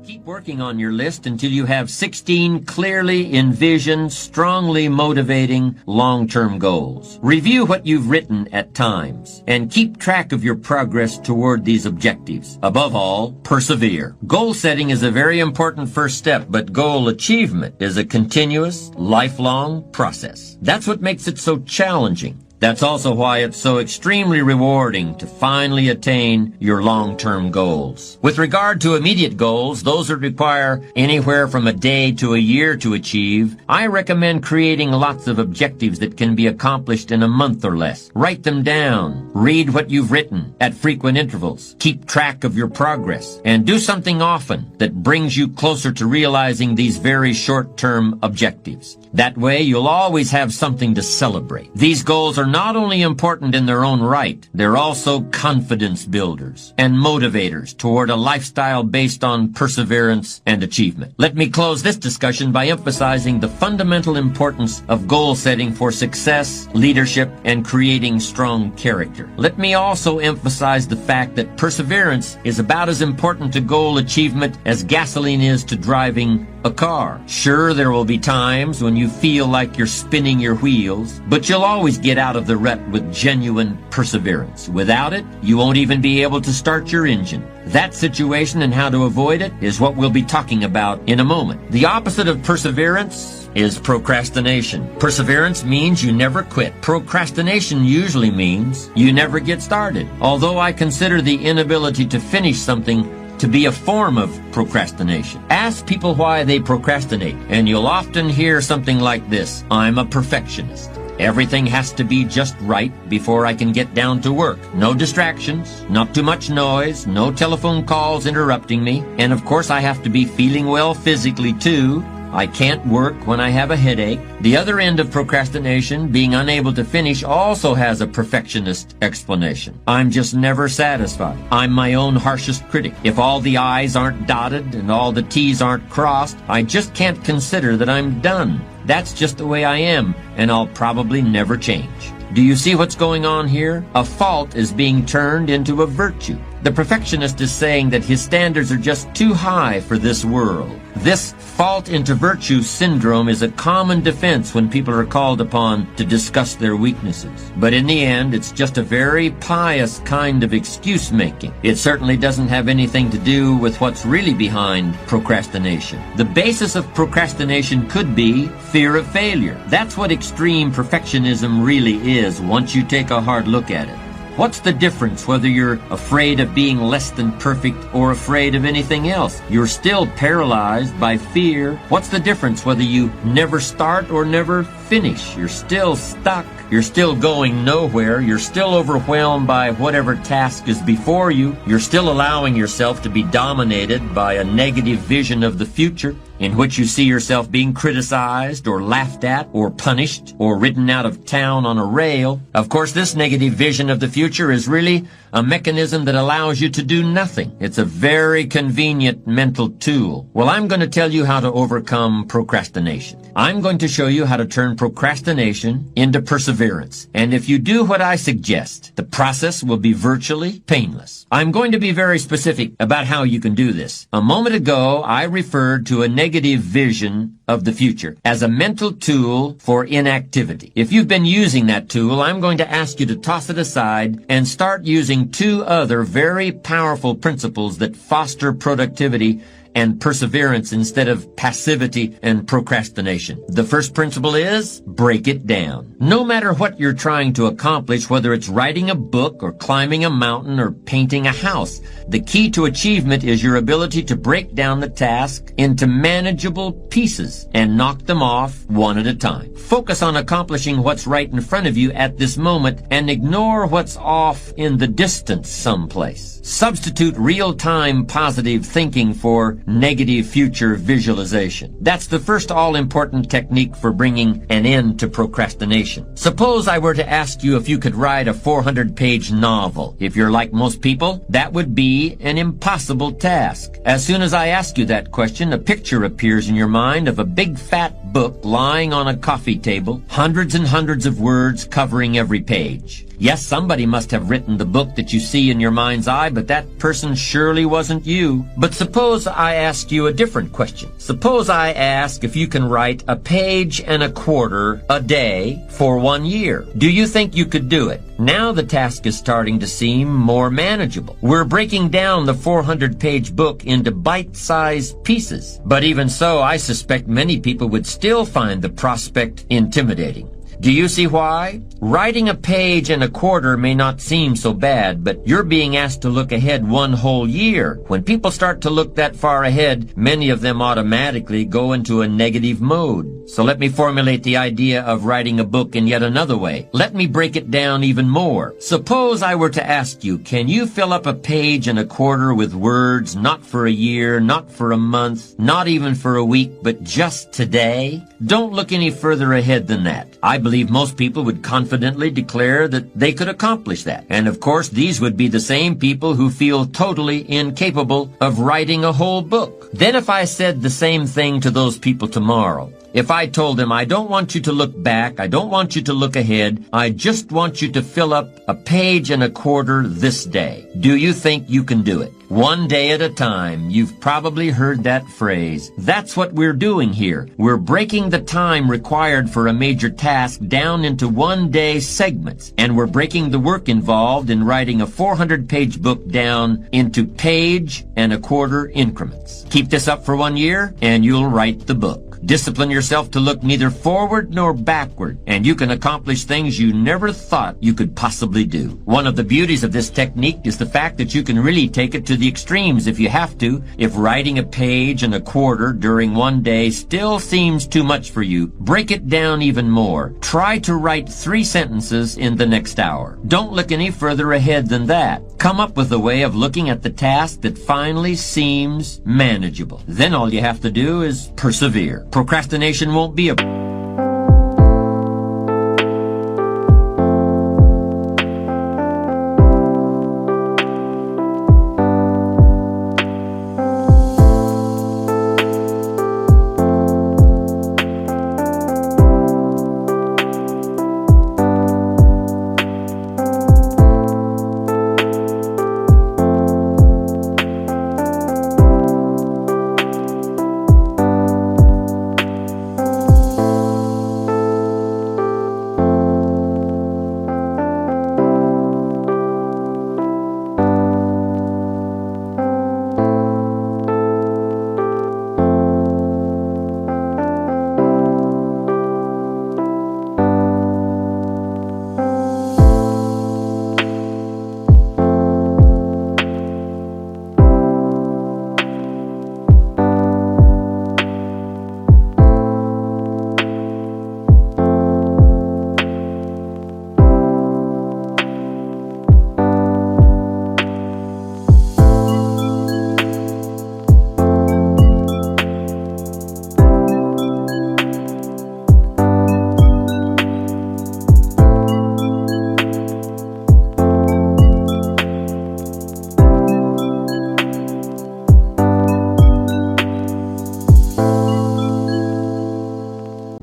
Keep working on your list until you have 16 clearly envisioned, strongly motivating, long-term goals. Review what you've written at times, and keep track of your progress toward these objectives. Above all, persevere. Goal setting is a very important first step, but goal achievement is a continuous, lifelong process. That's what makes it so challenging. That's also why it's so extremely rewarding to finally attain your long-term goals. With regard to immediate goals, those that require anywhere from a day to a year to achieve, I recommend creating lots of objectives that can be accomplished in a month or less. Write them down. Read what you've written at frequent intervals. Keep track of your progress. And do something often that brings you closer to realizing these very short-term objectives. That way, you'll always have something to celebrate. These goals are not only important in their own right, they're also confidence builders and motivators toward a lifestyle based on perseverance and achievement. Let me close this discussion by emphasizing the fundamental importance of goal setting for success, leadership, and creating strong character. Let me also emphasize the fact that perseverance is about as important to goal achievement as gasoline is to driving a car. Sure, there will be times when you feel like you're spinning your wheels, but you'll always get out of the rut with genuine perseverance. Without it, you won't even be able to start your engine. That situation and how to avoid it is what we'll be talking about in a moment. The opposite of perseverance is procrastination. Perseverance means you never quit. Procrastination usually means you never get started. Although I consider the inability to finish something to be a form of procrastination. Ask people why they procrastinate, and you'll often hear something like this: I'm a perfectionist. Everything has to be just right before I can get down to work. No distractions, not too much noise, no telephone calls interrupting me, and of course I have to be feeling well physically too. I can't work when I have a headache. The other end of procrastination, being unable to finish, also has a perfectionist explanation. I'm just never satisfied. I'm my own harshest critic. If all the I's aren't dotted and all the T's aren't crossed, I just can't consider that I'm done. That's just the way I am, and I'll probably never change. Do you see what's going on here? A fault is being turned into a virtue. The perfectionist is saying that his standards are just too high for this world. This fault into virtue syndrome is a common defense when people are called upon to discuss their weaknesses. But in the end, it's just a very pious kind of excuse-making. It certainly doesn't have anything to do with what's really behind procrastination. The basis of procrastination could be fear of failure. That's what extreme perfectionism really is once you take a hard look at it. What's the difference whether you're afraid of being less than perfect or afraid of anything else? You're still paralyzed by fear. What's the difference whether you never start or never finish? You're still stuck. You're still going nowhere. You're still overwhelmed by whatever task is before you. You're still allowing yourself to be dominated by a negative vision of the future, in which you see yourself being criticized or laughed at or punished or ridden out of town on a rail. Of course, this negative vision of the future is really a mechanism that allows you to do nothing. It's a very convenient mental tool. Well, I'm going to tell you how to overcome procrastination. I'm going to show you how to turn procrastination into perseverance. And if you do what I suggest, the process will be virtually painless. I'm going to be very specific about how you can do this. A moment ago, I referred to a negative vision of the future as a mental tool for inactivity. If you've been using that tool, I'm going to ask you to toss it aside and start using two other very powerful principles that foster productivity and perseverance instead of passivity and procrastination. The first principle is break it down. No matter what you're trying to accomplish, whether it's writing a book or climbing a mountain or painting a house, the key to achievement is your ability to break down the task into manageable pieces and knock them off one at a time. Focus on accomplishing what's right in front of you at this moment and ignore what's off in the distance someplace. Substitute real-time positive thinking for negative future visualization. That's the first all-important technique for bringing an end to procrastination. Suppose I were to ask you if you could write a 400-page novel. If you're like most people, that would be an impossible task. As soon as I ask you that question, a picture appears in your mind of a big fat book lying on a coffee table, hundreds and hundreds of words covering every page. Yes, somebody must have written the book that you see in your mind's eye, but that person surely wasn't you. But suppose I ask you a different question? Suppose I ask if you can write a page and a quarter a day for 1 year. Do you think you could do it? Now the task is starting to seem more manageable. We're breaking down the 400-page book into bite-sized pieces. But even so, I suspect many people would still find the prospect intimidating. Do you see why? Writing a page and a quarter may not seem so bad, but you're being asked to look ahead 1 whole year. When people start to look that far ahead, many of them automatically go into a negative mode. So let me formulate the idea of writing a book in yet another way. Let me break it down even more. Suppose I were to ask you, can you fill up a page and a quarter with words not for a year, not for a month, not even for a week, but just today? Don't look any further ahead than that. I believe most people would confidently declare that they could accomplish that. And of course, these would be the same people who feel totally incapable of writing a whole book. Then if I said the same thing to those people tomorrow, if I told them, I don't want you to look back, I don't want you to look ahead, I just want you to fill up a page and a quarter this day. Do you think you can do it? 1 day at a time. You've probably heard that phrase. That's what we're doing here. We're breaking the time required for a major task down into 1-day segments, and we're breaking the work involved in writing a 400-page book down into page and a quarter increments. Keep this up for 1 year, and you'll write the book. Discipline yourself to look neither forward nor backward, and you can accomplish things you never thought you could possibly do. One of the beauties of this technique is the fact that you can really take it to the extremes if you have to. If writing a page and a quarter during 1 day still seems too much for you, break it down even more. Try to write 3 sentences in the next hour. Don't look any further ahead than that. Come up with a way of looking at the task that finally seems manageable. Then all you have to do is persevere. Procrastination won't be a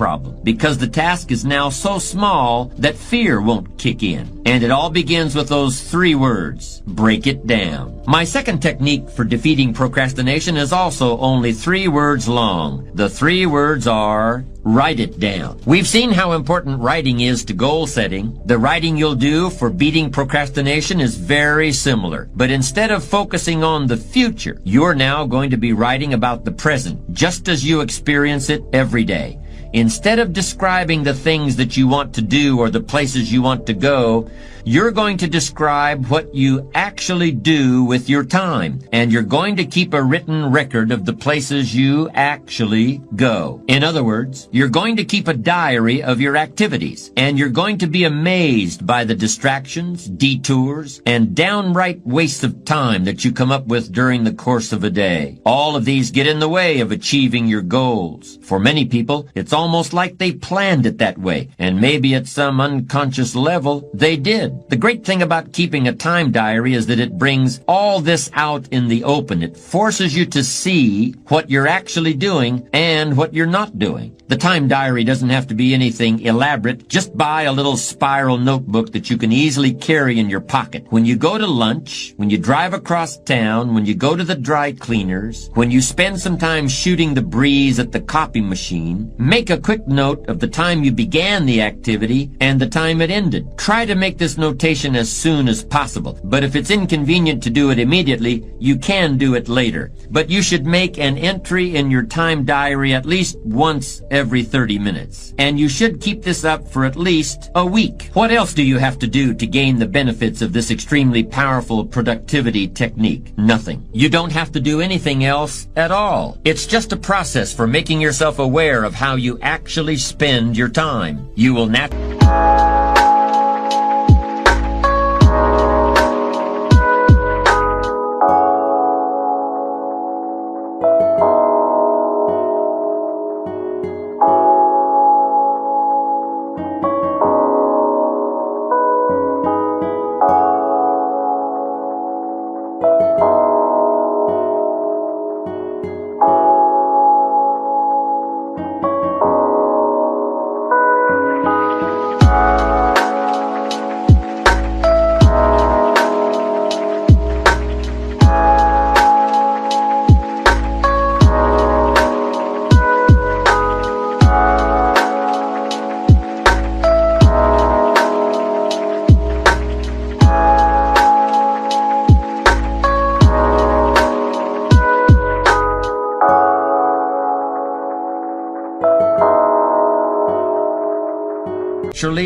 problem, because the task is now so small that fear won't kick in. And it all begins with those 3 words: break it down. My second technique for defeating procrastination is also only 3 words long. The 3 words are: write it down. We've seen how important writing is to goal setting. The writing you'll do for beating procrastination is very similar. But instead of focusing on the future, you're now going to be writing about the present, just as you experience it every day. Instead of describing the things that you want to do or the places you want to go, you're going to describe what you actually do with your time, and you're going to keep a written record of the places you actually go. In other words, you're going to keep a diary of your activities, and you're going to be amazed by the distractions, detours, and downright wastes of time that you come up with during the course of a day. All of these get in the way of achieving your goals. For many people, it's almost like they planned it that way, and maybe at some unconscious level, they did. The great thing about keeping a time diary is that it brings all this out in the open. It forces you to see what you're actually doing and what you're not doing. The time diary doesn't have to be anything elaborate. Just buy a little spiral notebook that you can easily carry in your pocket. When you go to lunch, when you drive across town, when you go to the dry cleaners, when you spend some time shooting the breeze at the copy machine, make a quick note of the time you began the activity and the time it ended. Try to make this notation as soon as possible, but if it's inconvenient to do it immediately, you can do it later. But you should make an entry in your time diary at least once every 30 minutes. And you should keep this up for at least a week. What else do you have to do to gain the benefits of this extremely powerful productivity technique? Nothing. You don't have to do anything else at all. It's just a process for making yourself aware of how you actually spend your time. You will naturally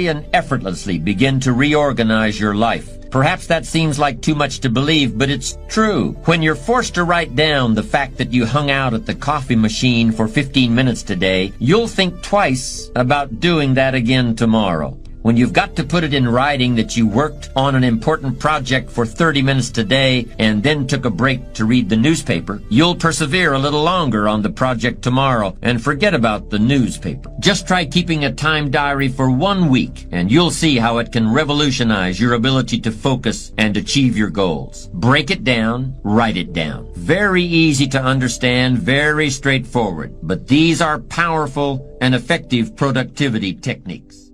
and effortlessly begin to reorganize your life. Perhaps that seems like too much to believe, but it's true. When you're forced to write down the fact that you hung out at the coffee machine for 15 minutes today, you'll think twice about doing that again tomorrow. When you've got to put it in writing that you worked on an important project for 30 minutes today and then took a break to read the newspaper, you'll persevere a little longer on the project tomorrow and forget about the newspaper. Just try keeping a time diary for 1 week and you'll see how it can revolutionize your ability to focus and achieve your goals. Break it down, write it down. Very easy to understand, very straightforward. But these are powerful and effective productivity techniques.